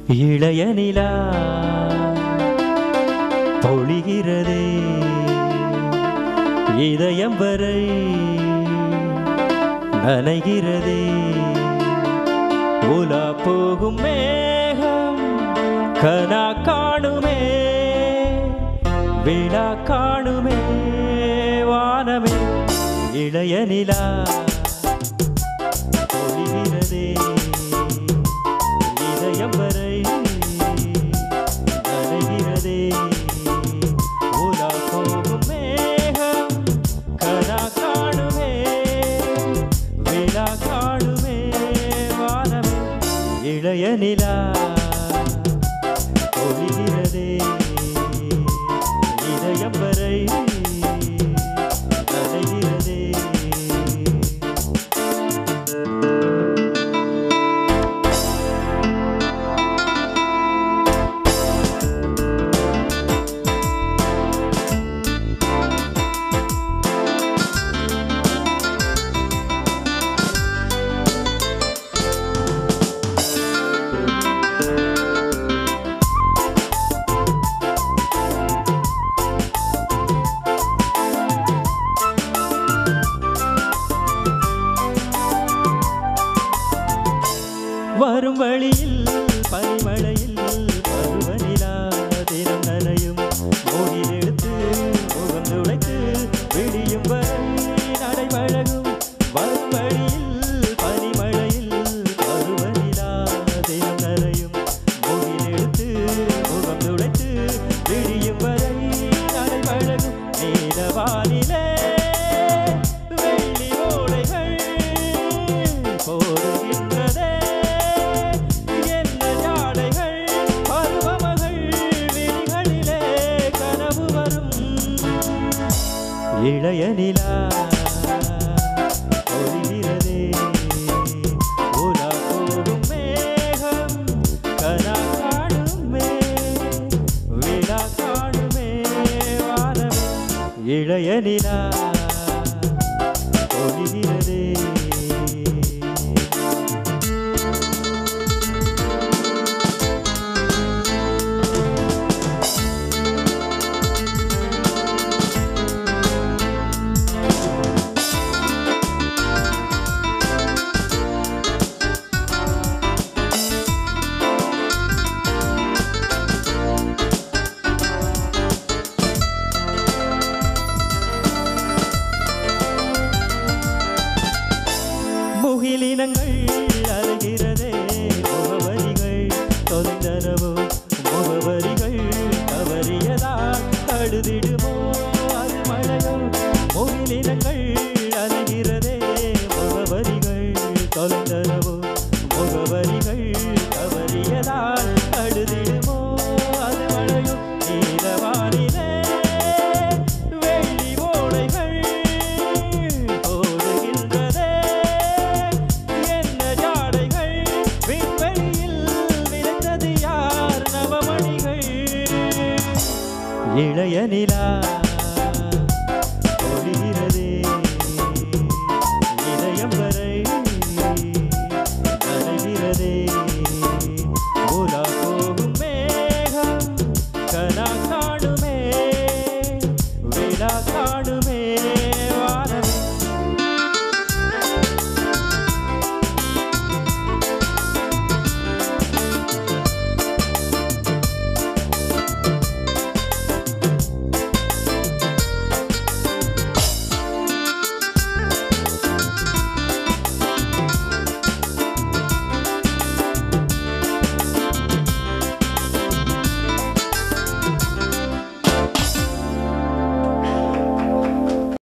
இளைய நிலா பொழிகிறதே இதயம் வரை நனைகிறதே உலா போகும் மேகம் கனா காணுமே விழா காணுமே வானமே இளைய நிலா பொழிகிறதே இதயம் வரை நனைகிறதே உலா போகும் மேகம் கனா காணுமே விழா காணுமே வானமே இளைய நிலா பொழிகிறதே இதயம் வரை நனைகிறதே வரும் வழியில் பனிமழையில் பருவநிலா தினம் நனையும் மூகில் எடுத்து முகம் துடைத்து விடியும் வரை நடைபழகும் வரும் வழியில் பனிமழையில் பருவநிலா தினம் நனையும் மூகில் எடுத்து முகம் துடைத்து விடியும் வரை நடைபழகும் நீலவானிலே வெள்ளி ஓடைகள் போடுகின்றதே இளைய நிலா பொழிகிறதே உலா போகும் மேகம் கனா காணுமே விழா காணுமே வானமே இளைய நிலா பொழிகிறதே முகிலினங்கள் அருகிறதே முகவரிகள் தொலைந்தனவோ முகவரிகள் தவறியதால் அழுதிடுமோ அது மழையோ முகிலினங்கள் அருகிறதே முகவரிகள் தொலைந்தனவோ முகவரிகள் தவறியதால் அழுதிடுமோ அது மழையோ நீலவானிலே வெள்ளி ஓடைகள் இளைய நிலா